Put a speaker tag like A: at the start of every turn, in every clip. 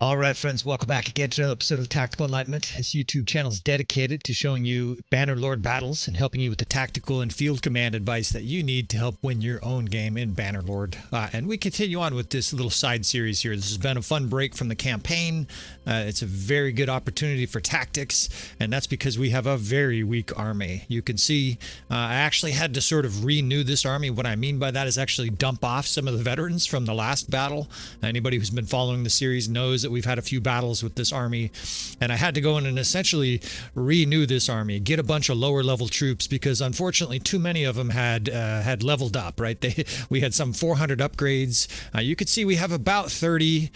A: All right, friends, welcome back again to another episode of Tactical Enlightenment. This YouTube channel is dedicated to showing you Bannerlord battles and helping you with the tactical and field command advice that you need to help win your own game in Bannerlord. And we continue on with this little side series here. This has been a fun break from the campaign. It's a very good opportunity for tactics, and that's because we have a very weak army. You can see I actually had to sort of renew this army. What I mean by that is actually dump off some of the veterans from the last battle. Anybody who's been following the series knows that we've had a few battles with this army, and I had to go in and essentially renew this army, get a bunch of lower level troops, because unfortunately too many of them had leveled up, right? We had some 400 upgrades. You could see we have about 30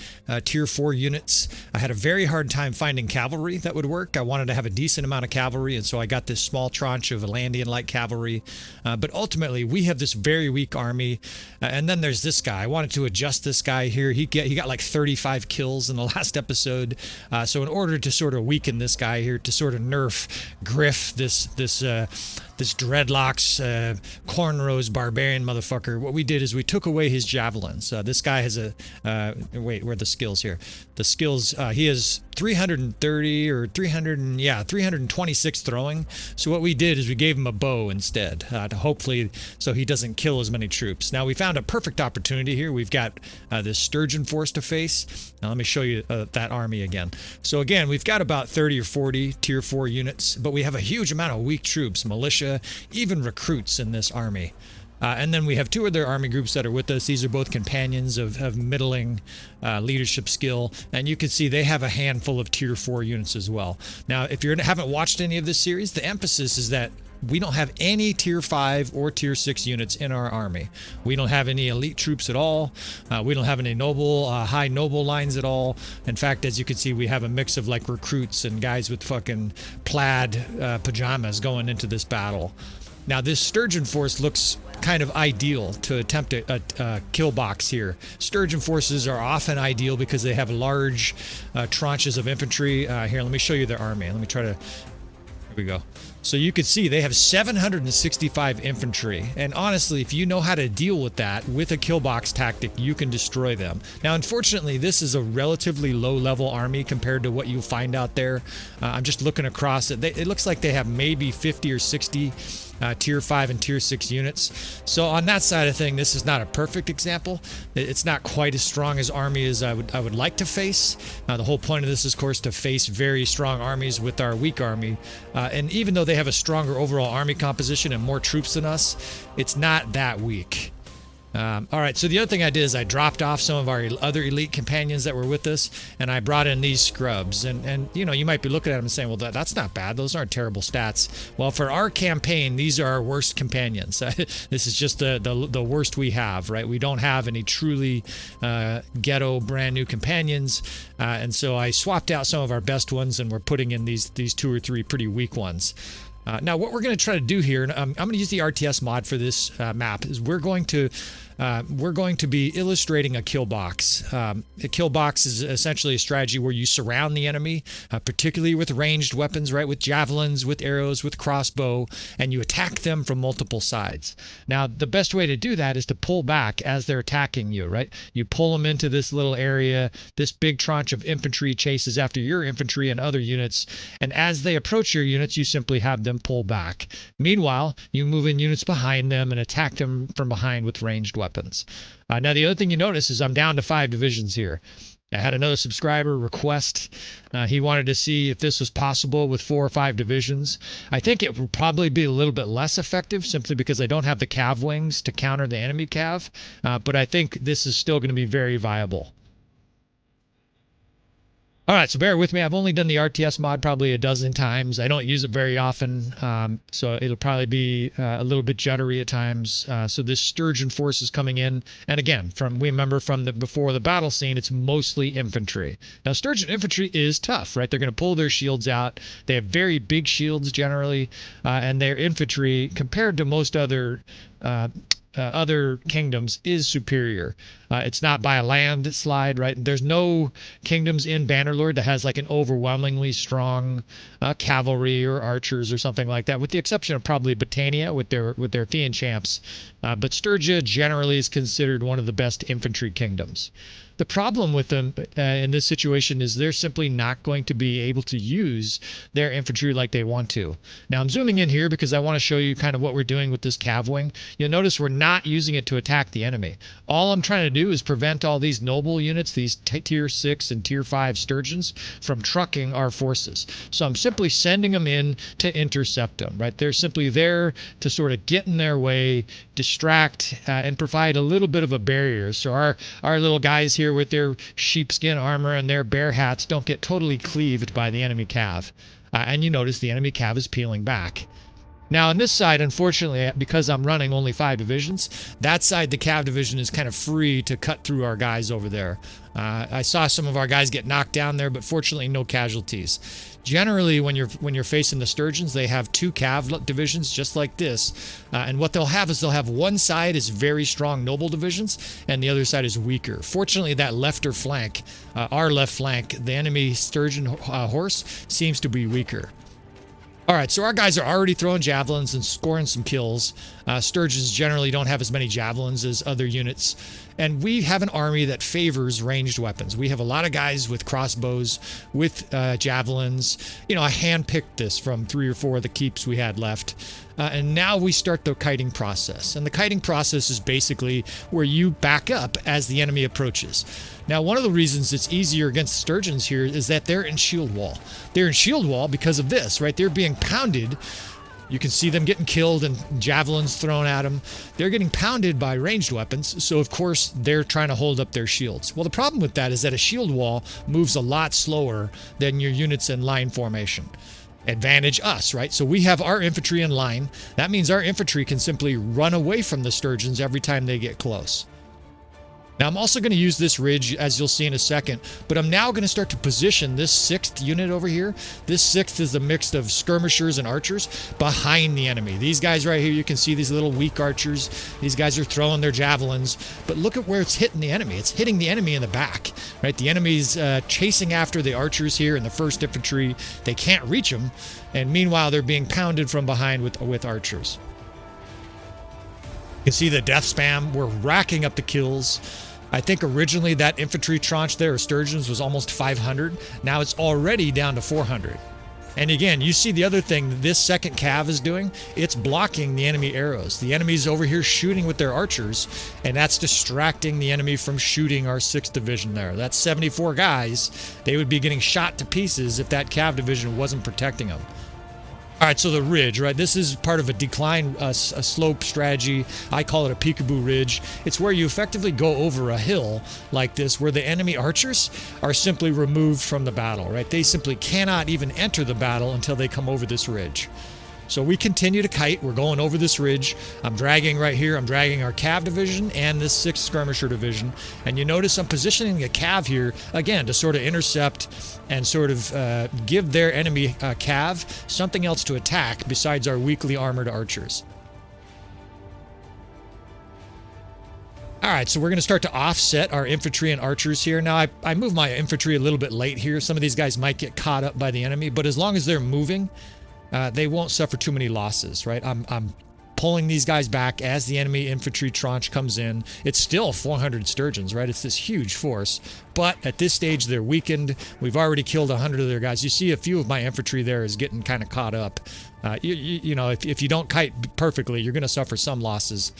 A: tier 4 units. I had a very hard time finding cavalry that would work. I wanted to have a decent amount of cavalry, and so I got this small tranche of Atlantean light cavalry, but ultimately we have this very weak army. And then there's this guy. I wanted to adjust this guy here. He got like 35 kills in the last episode. So in order to sort of weaken this guy here, to sort of nerf Griff, this dreadlocks, cornrows barbarian motherfucker, what we did is we took away his javelins. This guy has a wait, where are the skills here? The skills, he has 330 or 326 throwing. So what we did is we gave him a bow instead, to hopefully so he doesn't kill as many troops. Now we found a perfect opportunity here. We've got this sturgeon force to face. Now let me show you that army again. So again, we've got about 30 or 40 tier 4 units, but we have a huge amount of weak troops, militia, even recruits in this army. And then we have two other army groups that are with us. These are both companions of middling leadership skill. And you can see they have a handful of tier 4 units as well. Now, if you haven't watched any of this series, the emphasis is that we don't have any tier 5 or tier 6 units in our army. We don't have any elite troops at all. We don't have any noble, high noble lines at all. In fact, as you can see, we have a mix of like recruits and guys with fucking plaid pajamas going into this battle. Now, this sturgeon force looks kind of ideal to attempt a kill box here. Sturgeon forces are often ideal because they have large tranches of infantry. Here, let me show you their army. Let me try to... Here we go. So you can see they have 765 infantry, and honestly, if you know how to deal with that with a kill box tactic, you can destroy them. Now, unfortunately, this is a relatively low-level army compared to what you'll find out there. I'm just looking across it. It looks like they have maybe 50 or 60 tier 5 and tier 6 units. So on that side of thing, this is not a perfect example. It's not quite as strong as army as I would like to face. The whole point of this is, of course, to face very strong armies with our weak army. And even though they have a stronger overall army composition and more troops than us, it's not that weak. All right, so the other thing I did is I dropped off some of our other elite companions that were with us, and I brought in these scrubs. And you know, you might be looking at them and saying, well, that's not bad. Those aren't terrible stats. Well, for our campaign, these are our worst companions. This is just the worst we have, right? We don't have any truly ghetto brand new companions, and so I swapped out some of our best ones, and we're putting in these 2 or 3 pretty weak ones. Now, what we're going to try to do here, and I'm going to use the RTS mod for this map, is we're going to be illustrating a kill box. A kill box is essentially a strategy where you surround the enemy, particularly with ranged weapons, right? With javelins, with arrows, with crossbow, and you attack them from multiple sides. Now, the best way to do that is to pull back as they're attacking you, right? You pull them into this little area. This big tranche of infantry chases after your infantry and other units, and as they approach your units, you simply have them pull back. Meanwhile, you move in units behind them and attack them from behind with ranged weapons. Now, the other thing you notice is I'm down to 5 divisions here. I had another subscriber request. He wanted to see if this was possible with 4 or 5 divisions. I think it would probably be a little bit less effective simply because I don't have the cav wings to counter the enemy cav, but I think this is still going to be very viable. All right, so bear with me. I've only done the RTS mod probably a dozen times. I don't use it very often, so it'll probably be a little bit juddery at times. So this sturgeon force is coming in, and again, we remember from before the battle scene, it's mostly infantry. Now, sturgeon infantry is tough, right? They're going to pull their shields out. They have very big shields generally, and their infantry, compared to most other kingdoms, is superior. It's not by a landslide, right? There's no kingdoms in Bannerlord that has like an overwhelmingly strong cavalry or archers or something like that, with the exception of probably Britannia with their Thean champs. But Sturgia generally is considered one of the best infantry kingdoms. The problem with them in this situation is they're simply not going to be able to use their infantry like they want to. Now I'm zooming in here because I want to show you kind of what we're doing with this cav wing. You'll notice we're not using it to attack the enemy. All I'm trying to do is prevent all these noble units, these tier 6 and tier 5 sturgeons, from trucking our forces. So I'm simply sending them in to intercept them, right? They're simply there to sort of get in their way, distract, and provide a little bit of a barrier. So our little guys here with their sheepskin armor and their bear hats don't get totally cleaved by the enemy cav. And you notice the enemy cav is peeling back. Now on this side, unfortunately, because I'm running only 5 divisions, that side, the cav division, is kind of free to cut through our guys over there. I saw some of our guys get knocked down there, but fortunately no casualties. Generally, when you're facing the sturgeons, they have 2 cav divisions just like this, and what they'll have is they'll have one side is very strong noble divisions, and the other side is weaker. Fortunately, that lefter flank, our left flank, the enemy sturgeon horse, seems to be weaker. All right, so our guys are already throwing javelins and scoring some kills. Sturgeons generally don't have as many javelins as other units. And we have an army that favors ranged weapons. We have a lot of guys with crossbows, with javelins. You know, I handpicked this from 3 or 4 of the keeps we had left. And now we start the kiting process. And the kiting process is basically where you back up as the enemy approaches. Now, one of the reasons it's easier against sturgeons here is that they're in shield wall. They're in shield wall because of this, right? They're being pounded. You can see them getting killed and javelins thrown at them. They're getting pounded by ranged weapons, so of course they're trying to hold up their shields. Well, the problem with that is that a shield wall moves a lot slower than your units in line formation. Advantage us, right? So we have our infantry in line. That means our infantry can simply run away from the sturgeons every time they get close. Now, I'm also going to use this ridge, as you'll see in a second, but I'm now going to start to position this 6th unit over here. This 6th is a mix of skirmishers and archers behind the enemy. These guys right here, you can see these little weak archers. These guys are throwing their javelins, but look at where it's hitting the enemy. It's hitting the enemy in the back, right? The enemy's chasing after the archers here in the 1st infantry. They can't reach them, and meanwhile, they're being pounded from behind with archers. You can see the death spam. We're racking up the kills. I think originally that infantry tranche there, or sturgeons, was almost 500. Now it's already down to 400. And again, you see the other thing this 2nd cav is doing? It's blocking the enemy arrows. The enemy's over here shooting with their archers, and that's distracting the enemy from shooting our 6th division there. That's 74 guys. They would be getting shot to pieces if that cav division wasn't protecting them. All right, so the ridge, right? This is part of a decline, a slope strategy. I call it a peekaboo ridge. It's where you effectively go over a hill like this, where the enemy archers are simply removed from the battle, right? They simply cannot even enter the battle until they come over this ridge. So we continue to kite. We're going over this ridge. I'm dragging right here. I'm dragging our cav division and this 6th skirmisher division. And you notice I'm positioning a cav here, again, to sort of intercept and sort of give their enemy cav something else to attack besides our weakly armored archers. All right, so we're going to start to offset our infantry and archers here. Now, I move my infantry a little bit late here. Some of these guys might get caught up by the enemy, but as long as they're moving, they won't suffer too many losses, right? I'm pulling these guys back as the enemy infantry tranche comes in. It's still 400 sturgeons, right? It's this huge force, but at this stage they're weakened. We've already killed 100 of their guys. You see a few of my infantry there is getting kind of caught up. You know, if you don't kite perfectly, you're going to suffer some losses.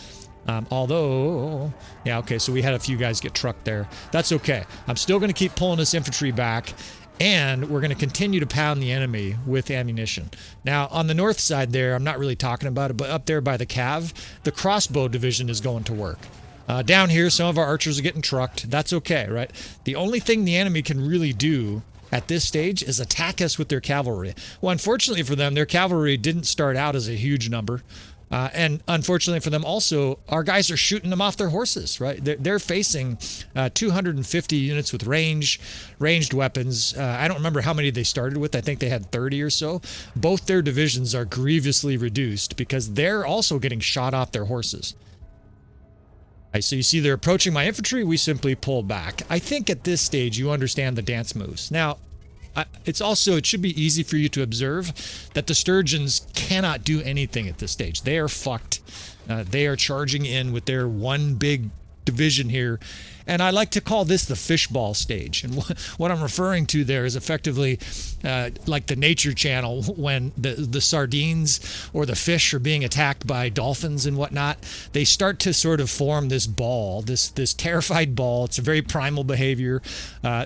A: Although, yeah, okay, so we had a few guys get trucked there. That's okay. I'm still going to keep pulling this infantry back. And we're going to continue to pound the enemy with ammunition. Now, on the north side there, I'm not really talking about it, but up there by the cav, the crossbow division is going to work. Down here, some of our archers are getting trucked. That's okay, right? The only thing the enemy can really do at this stage is attack us with their cavalry. Well, unfortunately for them, their cavalry didn't start out as a huge number. And unfortunately for them also, our guys are shooting them off their horses, right? They're facing 250 units with ranged weapons. I don't remember how many they started with. I think they had 30 or so. Both their divisions are grievously reduced because they're also getting shot off their horses. Right, so you see they're approaching my infantry. We simply pull back. I think at this stage you understand the dance moves. Now, it should be easy for you to observe that the sturgeons cannot do anything at this stage. They are fucked. They are charging in with their one big division here, And I like to call this the fishball stage. And what I'm referring to there is effectively like the Nature Channel when the sardines or the fish are being attacked by dolphins and whatnot. They start to sort of form this ball, this terrified ball. It's a very primal behavior.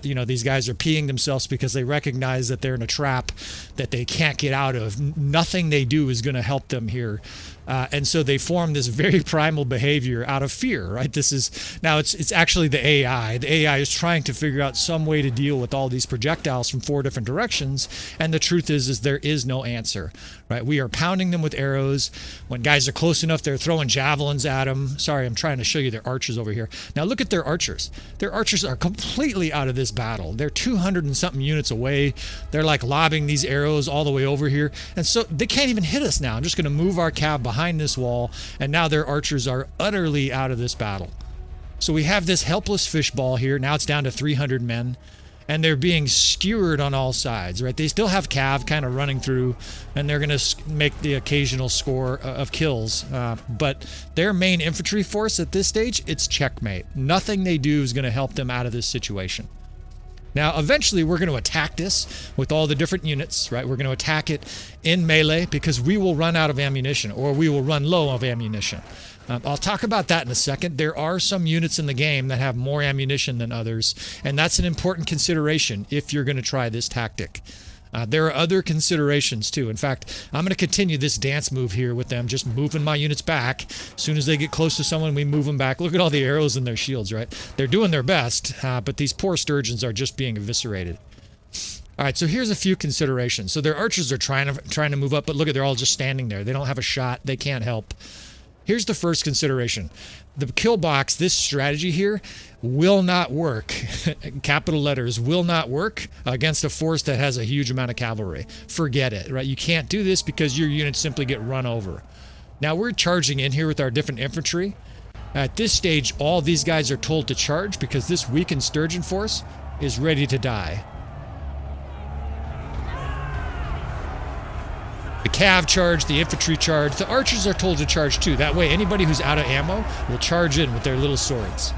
A: You know, these guys are peeing themselves because they recognize that they're in a trap that they can't get out of. Nothing they do is going to help them here. And so they form this very primal behavior out of fear, right? This is now it's actually the AI. The AI is trying to figure out some way to deal with all these projectiles from 4 different directions. And the truth is there is no answer, right? We are pounding them with arrows. When guys are close enough, they're throwing javelins at them. Sorry, I'm trying to show you their archers over here. Now look at their archers. Their archers are completely out of this battle. They're 200 and something units away. They're like lobbing these arrows all the way over here. And so they can't even hit us now. I'm just going to move our cav behind this wall, and now their archers are utterly out of this battle. So we have this helpless fishball here. Now it's down to 300 men, and they're being skewered on all sides, right? They still have cav kind of running through, and they're going to make the occasional score of kills. But their main infantry force at this stage, it's checkmate. Nothing they do is going to help them out of this situation. Now, eventually, we're going to attack this with all the different units, right? We're going to attack it in melee because we will run out of ammunition, or we will run low of ammunition. I'll talk about that in a second. There are some units in the game that have more ammunition than others, and that's an important consideration if you're going to try this tactic. There are other considerations too. In fact, I'm going to continue this dance move here with them, just moving my units back. As soon as they get close to someone, we move them back. Look at all the arrows in their shields, right? They're doing their best, but these poor sturgeons are just being eviscerated. All right, so here's a few considerations. So their archers are trying to move up, but look at, they're all just standing there. They don't have a shot. They can't help. Here's the first consideration. The kill box, this strategy here, will not work. Capital letters, will not work against a force that has a huge amount of cavalry. Forget it, right? You can't do this because your units simply get run over. Now we're charging in here with our different infantry. At this stage, all these guys are told to charge because this weakened sturgeon force is ready to die. The cav charge, the infantry charge, the archers are told to charge too. That way anybody who's out of ammo will charge in with their little swords.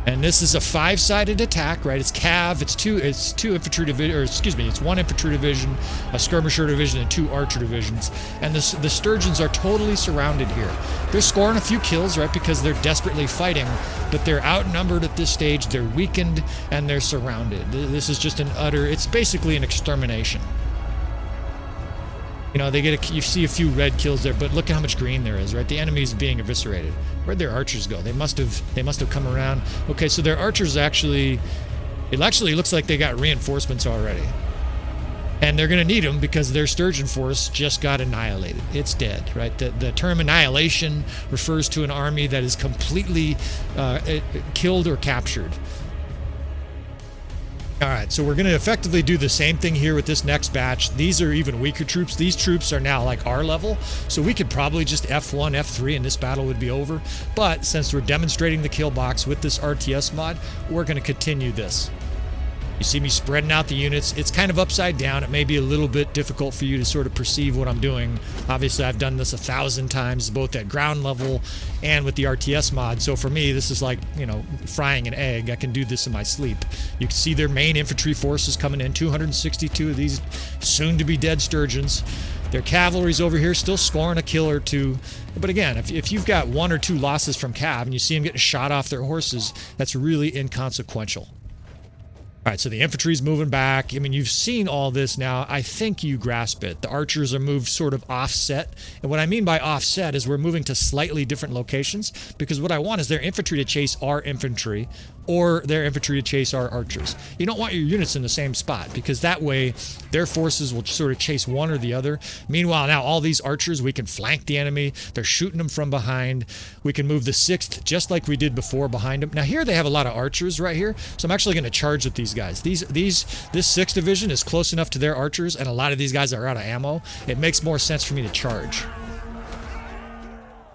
A: And this is a 5-sided attack, right? It's cav, it's two infantry division, or excuse me, it's 1 infantry division, a skirmisher division, and 2 archer divisions. And the sturgeons are totally surrounded here. They're scoring a few kills, right, because they're desperately fighting, but they're outnumbered at this stage, they're weakened, and they're surrounded. This is just it's basically an extermination. You know, you see a few red kills there, but look at how much green there is, right? The enemy's being eviscerated. Where'd their archers go? They must have come around. Okay, so their archers it actually looks like they got reinforcements already. And they're going to need them because their sturgeon force just got annihilated. It's dead, right? The term annihilation refers to an army that is completely killed or captured. All right, so we're going to effectively do the same thing here with this next batch. These are even weaker troops. These troops are now like our level, so we could probably just F1, F3, and this battle would be over. But since we're demonstrating the kill box with this RTS mod, we're going to continue this. You see me spreading out the units. It's kind of upside down. It may be a little bit difficult for you to sort of perceive what I'm doing. Obviously, I've done this 1,000 times, both at ground level and with the RTS mod. So for me, this is like, you know, frying an egg. I can do this in my sleep. You can see their main infantry forces coming in, 262 of these soon-to-be dead sturgeons. Their cavalry's over here still scoring a kill or two. But again, if you've got 1 or 2 losses from cav and you see them getting shot off their horses, that's really inconsequential. All right, so the infantry's moving back. I mean, you've seen all this now. I think you grasp it. The archers are moved sort of offset. And what I mean by offset is we're moving to slightly different locations because what I want is their infantry to chase our infantry or their infantry to chase our archers. You don't want your units in the same spot because that way their forces will sort of chase one or the other. Meanwhile, now all these archers, we can flank the enemy. They're shooting them from behind. We can move the 6th just like we did before behind them. Now here they have a lot of archers right here, so I'm actually going to charge with these guys. This 6th division is close enough to their archers, and a lot of these guys are out of ammo. It makes more sense for me to charge.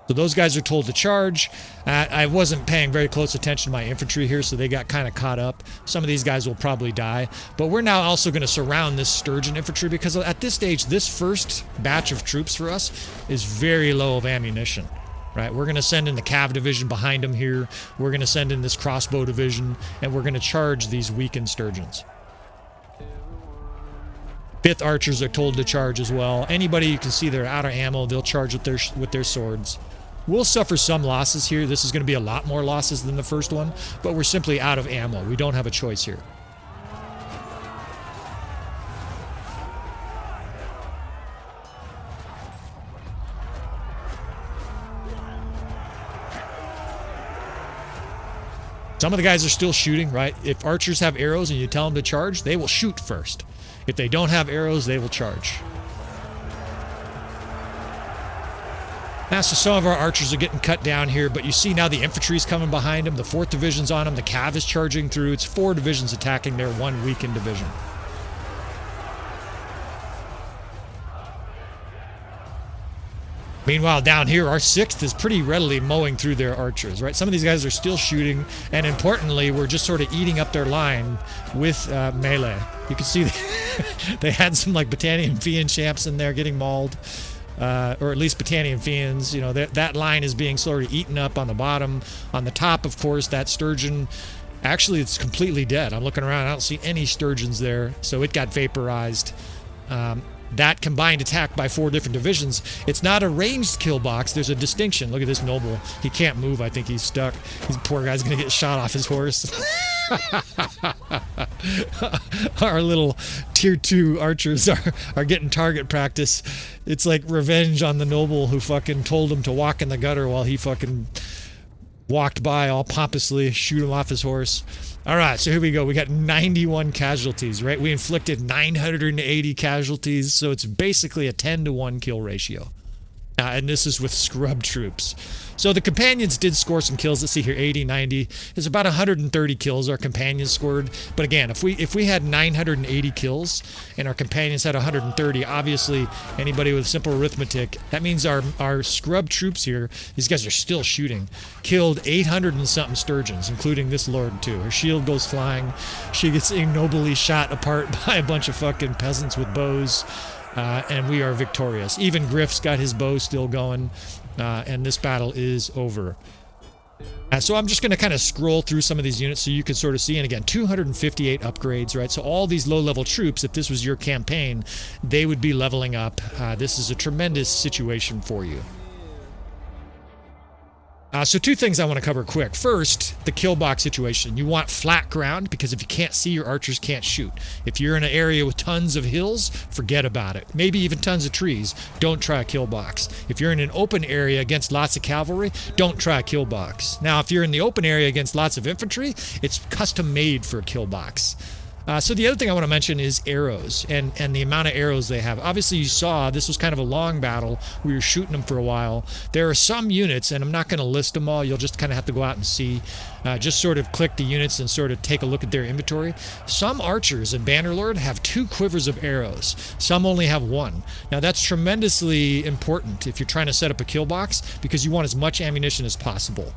A: So those guys are told to charge. I wasn't paying very close attention to my infantry here, so they got kind of caught up. Some of these guys will probably die. But we're now also going to surround this sturgeon infantry because at this stage, this first batch of troops for us is very low of ammunition. right? We're going to send in the cav division behind them here. We're going to send in this crossbow division, and we're going to charge these weakened sturgeons. 5th archers are told to charge as well. Anybody you can see they're out of ammo, they'll charge with their swords. We'll suffer some losses here. This is going to be a lot more losses than the first one, but we're simply out of ammo. We don't have a choice here. Some of the guys are still shooting, right? If archers have arrows and you tell them to charge, they will shoot first. If they don't have arrows, they will charge. Now, so some of our archers are getting cut down here, but you see now the infantry's coming behind them. The 4th division's on them. The cav is charging through. It's 4 divisions attacking their 1 weakened division. Meanwhile, down here, our 6th is pretty readily mowing through their archers, right? Some of these guys are still shooting, and importantly, we're just sort of eating up their line with melee. You can see they had some like Battanian Fiend champs in there getting mauled, or at least Battanian Fiends. You know, that line is being sort of eaten up on the bottom. On the top, of course, that sturgeon, actually, it's completely dead. I'm looking around, I don't see any sturgeons there, so it got vaporized. That combined attack by 4 different divisions, it's not a ranged kill box. There's a distinction. Look at this noble. He can't move. I think he's stuck. This poor guy's going to get shot off his horse. Our little tier 2 archers are getting target practice. It's like revenge on the noble who fucking told him to walk in the gutter while he fucking walked by all pompously, shoot him off his horse. All right, so here we go. We got 91 casualties, right? We inflicted 980 casualties, so it's basically a 10-to-1 kill ratio. And this is with scrub troops. So the companions did score some kills. Let's see here, 80, 90. It's about 130 kills our companions scored. But again, if we had 980 kills and our companions had 130, obviously anybody with simple arithmetic, that means our scrub troops here, these guys are still shooting, killed 800 and something sturgeons, including this lord too. Her shield goes flying. She gets ignobly shot apart by a bunch of fucking peasants with bows. And we are victorious. Even Griff's got his bow still going, and this battle is over. So I'm just going to kind of scroll through some of these units so you can sort of see. And again, 258 upgrades, right? So all these low-level troops, if this was your campaign, they would be leveling up. This is a tremendous situation for you. So 2 things I want to cover quick. First, the kill box situation. You want flat ground because if you can't see, your archers can't shoot. If you're in an area with tons of hills, forget about it. Maybe even tons of trees, don't try a kill box. If you're in an open area against lots of cavalry, don't try a kill box. Now, if you're in the open area against lots of infantry, it's custom made for a kill box. So the other thing I want to mention is arrows and the amount of arrows they have. Obviously, you saw this was kind of a long battle. We were shooting them for a while. There are some units, and I'm not going to list them all. You'll just kind of have to go out and see. Just sort of click the units and sort of take a look at their inventory. Some archers in Bannerlord have 2 quivers of arrows. Some only have 1. Now, that's tremendously important if you're trying to set up a kill box because you want as much ammunition as possible.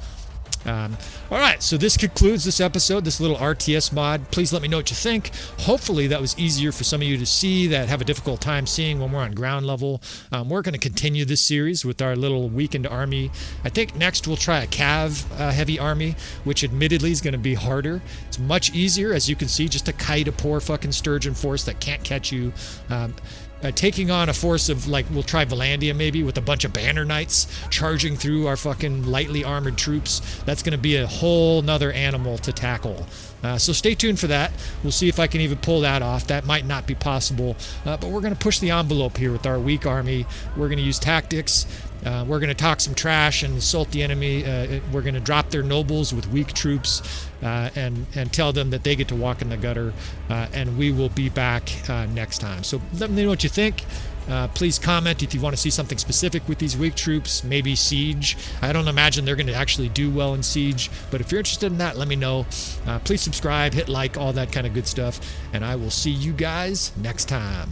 A: All right, so this concludes this episode, this little RTS mod. Please let me know what you think. Hopefully that was easier for some of you to see that have a difficult time seeing when we're on ground level. We're going to continue this series with our little weakened army. I think next we'll try a cav heavy army, which admittedly is going to be harder. It's much easier, as you can see, just to kite a poor fucking sturgeon force that can't catch you. Taking on a force of, like, we'll try Valandia maybe with a bunch of banner knights charging through our fucking lightly armored troops. That's going to be a whole nother animal to tackle. So stay tuned for that. We'll see if I can even pull that off. That might not be possible, but we're going to push the envelope here with our weak army. We're going to use tactics. We're going to talk some trash and insult the enemy. We're going to drop their nobles with weak troops and tell them that they get to walk in the gutter. And we will be back next time. So let me know what you think. Please comment if you want to see something specific with these weak troops, maybe siege. I don't imagine they're going to actually do well in siege, but if you're interested in that, let me know. Please subscribe, hit like, all that kind of good stuff, and I will see you guys next time.